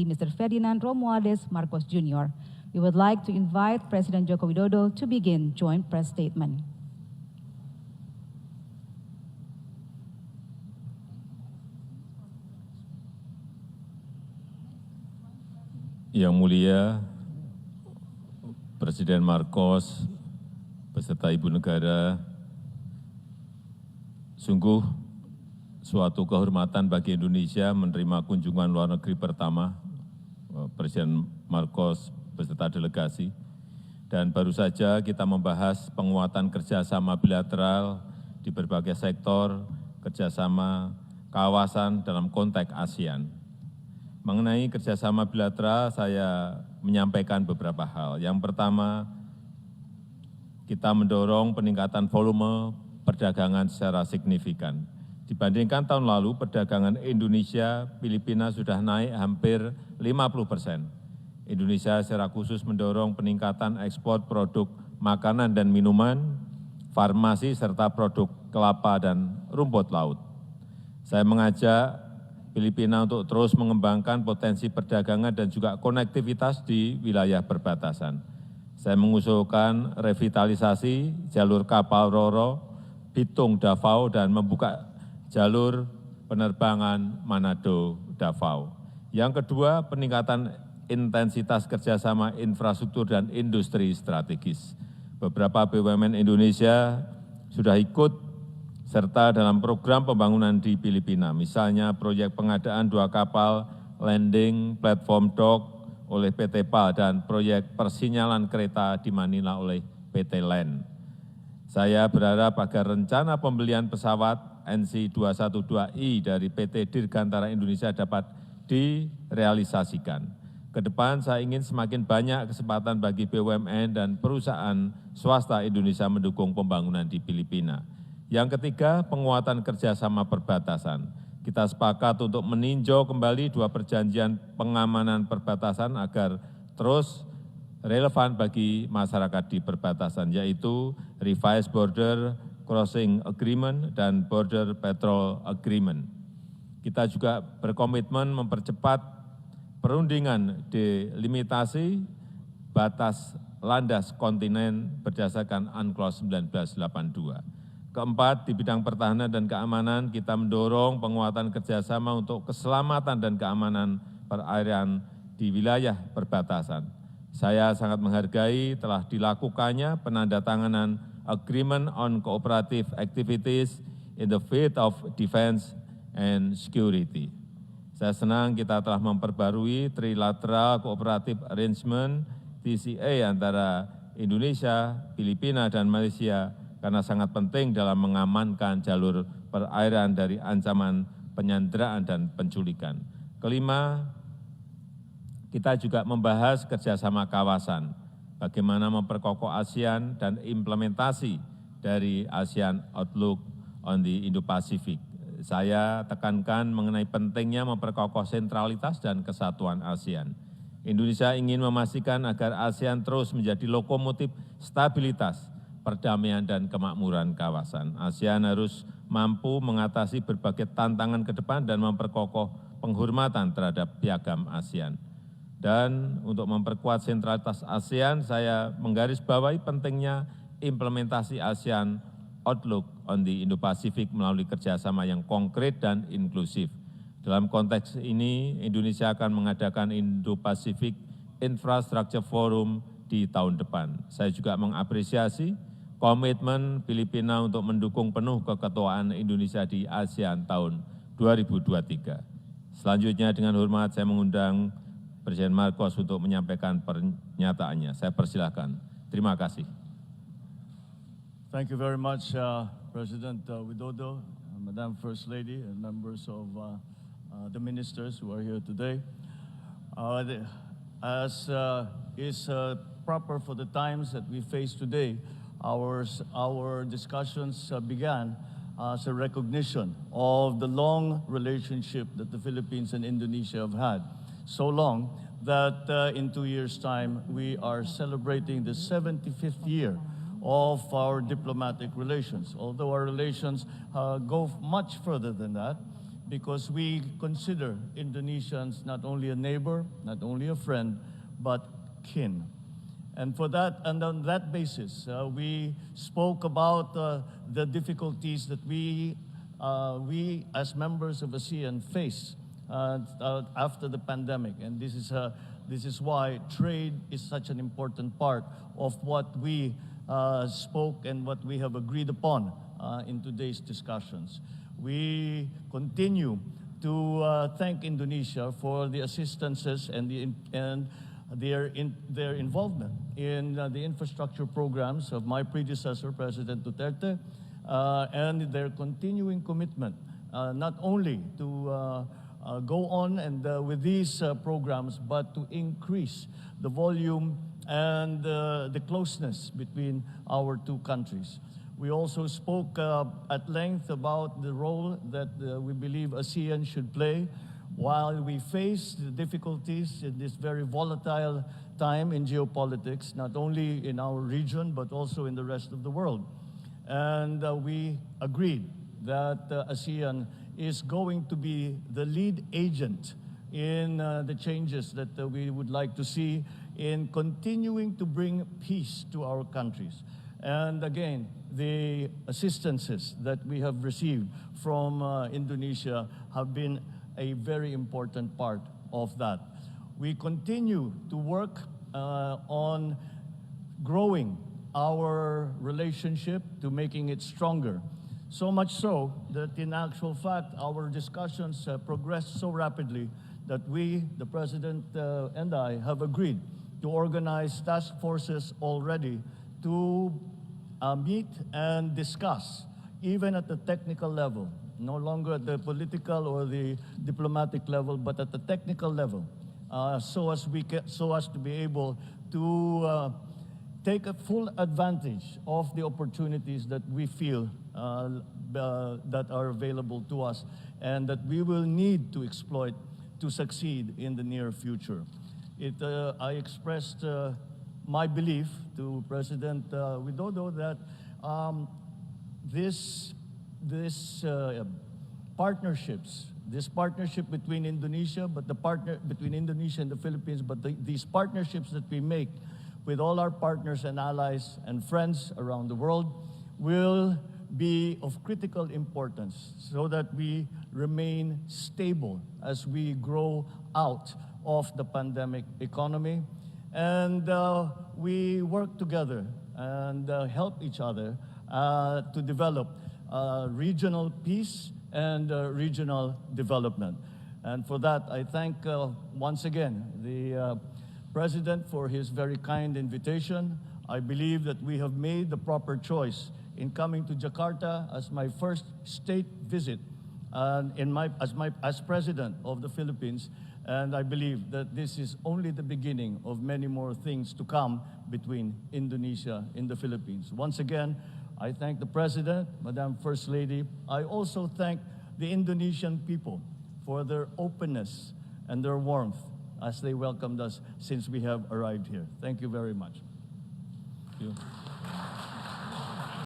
Mr. Ferdinand Romualdez Marcos Jr. We would like to invite President Joko Widodo to begin joint press statement. Yang mulia Presiden Marcos beserta Ibu Negara, sungguh suatu kehormatan bagi Indonesia menerima kunjungan luar negeri pertama Presiden Marcos beserta delegasi. Dan baru saja kita membahas penguatan kerjasama bilateral di berbagai sektor, kerjasama kawasan dalam konteks ASEAN. Mengenai kerjasama bilateral, saya menyampaikan beberapa hal. Yang pertama, kita mendorong peningkatan volume perdagangan secara signifikan. Dibandingkan tahun lalu, perdagangan Indonesia-Filipina sudah naik hampir 50%. Indonesia secara khusus mendorong peningkatan ekspor produk makanan dan minuman, farmasi, serta produk kelapa dan rumput laut. Saya mengajak Filipina untuk terus mengembangkan potensi perdagangan dan juga konektivitas di wilayah perbatasan. Saya mengusulkan revitalisasi jalur kapal Roro, Bitung, Davao, dan membuka jalur penerbangan Manado-Davao. Yang kedua, peningkatan intensitas kerjasama infrastruktur dan industri strategis. Beberapa BUMN Indonesia sudah ikut serta dalam program pembangunan di Filipina, misalnya proyek pengadaan 2 kapal landing platform dock oleh PT PAL dan proyek persinyalan kereta di Manila oleh PT LAN. Saya berharap agar rencana pembelian pesawat NC212I dari PT Dirgantara Indonesia dapat direalisasikan. Kedepan saya ingin semakin banyak kesempatan bagi BUMN dan perusahaan swasta Indonesia mendukung pembangunan di Filipina. Yang ketiga, penguatan kerjasama perbatasan. Kita sepakat untuk meninjau kembali 2 perjanjian pengamanan perbatasan agar terus relevan bagi masyarakat di perbatasan, yaitu Revised Border Crossing Agreement dan Border Patrol Agreement. Kita juga berkomitmen mempercepat perundingan delimitasi batas landas kontinen berdasarkan UNCLOS 1982. Keempat, di bidang pertahanan dan keamanan, kita mendorong penguatan kerjasama untuk keselamatan dan keamanan perairan di wilayah perbatasan. Saya sangat menghargai telah dilakukannya penandatanganan Agreement on Cooperative Activities in the Field of Defense and Security. Saya senang kita telah memperbarui Trilateral Cooperative Arrangement TCA antara Indonesia, Filipina, dan Malaysia karena sangat penting dalam mengamankan jalur perairan dari ancaman penyanderaan dan penculikan. Kelima, kita juga membahas kerjasama kawasan, bagaimana memperkokoh ASEAN dan implementasi dari ASEAN Outlook on the Indo-Pacific. Saya tekankan mengenai pentingnya memperkokoh sentralitas dan kesatuan ASEAN. Indonesia ingin memastikan agar ASEAN terus menjadi lokomotif stabilitas, perdamaian dan kemakmuran kawasan. ASEAN harus mampu mengatasi berbagai tantangan ke depan dan memperkokoh penghormatan terhadap piagam ASEAN. Dan untuk memperkuat sentralitas ASEAN, saya menggarisbawahi pentingnya implementasi ASEAN Outlook on the Indo-Pacific melalui kerjasama yang konkret dan inklusif. Dalam konteks ini, Indonesia akan mengadakan Indo-Pacific Infrastructure Forum di tahun depan. Saya juga mengapresiasi komitmen Filipina untuk mendukung penuh keketuaan Indonesia di ASEAN tahun 2023. Selanjutnya dengan hormat saya mengundang Presiden Marcos untuk menyampaikan pernyataannya. Saya persilahkan. Terima kasih. Thank you very much, President Widodo, Madam First Lady, and members of the ministers who are here today. As is proper for the times that we face today, our discussions began as a recognition of the long relationship that the Philippines and Indonesia have had. So long that in 2 years' time, we are celebrating the 75th year of our diplomatic relations. Although our relations go much further than that, because we consider Indonesians not only a neighbor, not only a friend, but kin. And for that, and on that basis, we spoke about the difficulties that we as members of ASEAN face after the pandemic. And this is why trade is such an important part of what we spoke and what we have agreed upon in today's discussions. We continue to thank Indonesia for the assistances and their involvement in the infrastructure programs of my predecessor, President Duterte, and their continuing commitment not only to go on and with these programs, but to increase the volume and the closeness between our two countries. We also spoke at length about the role that we believe ASEAN should play while we face the difficulties in this very volatile time in geopolitics, not only in our region, but also in the rest of the world. And we agreed that ASEAN is going to be the lead agent in the changes that we would like to see in continuing to bring peace to our countries. And again, the assistances that we have received from Indonesia have been a very important part of that. We continue to work on growing our relationship to making it stronger. So much so that in actual fact, our discussions progressed so rapidly that we, the President and I, have agreed to organize task forces already to meet and discuss, even at the technical level, no longer at the political or the diplomatic level, but at the technical level, so as to be able to take a full advantage of the opportunities that we feel that are available to us and that we will need to exploit to succeed in the near future. I expressed my belief to President Widodo that this partnership between Indonesia, between Indonesia and the Philippines, but these partnerships that we make with all our partners and allies and friends around the world will be of critical importance so that we remain stable as we grow out of the pandemic economy. And we work together and help each other to develop regional peace and regional development. And for that, I thank once again the President for his very kind invitation. I believe that we have made the proper choice in coming to Jakarta as my first state visit as President of the Philippines. And I believe that this is only the beginning of many more things to come between Indonesia and the Philippines. Once again, I thank the President, Madam First Lady. I also thank the Indonesian people for their openness and their warmth as they welcomed us since we have arrived here. Thank you very much. Thank you.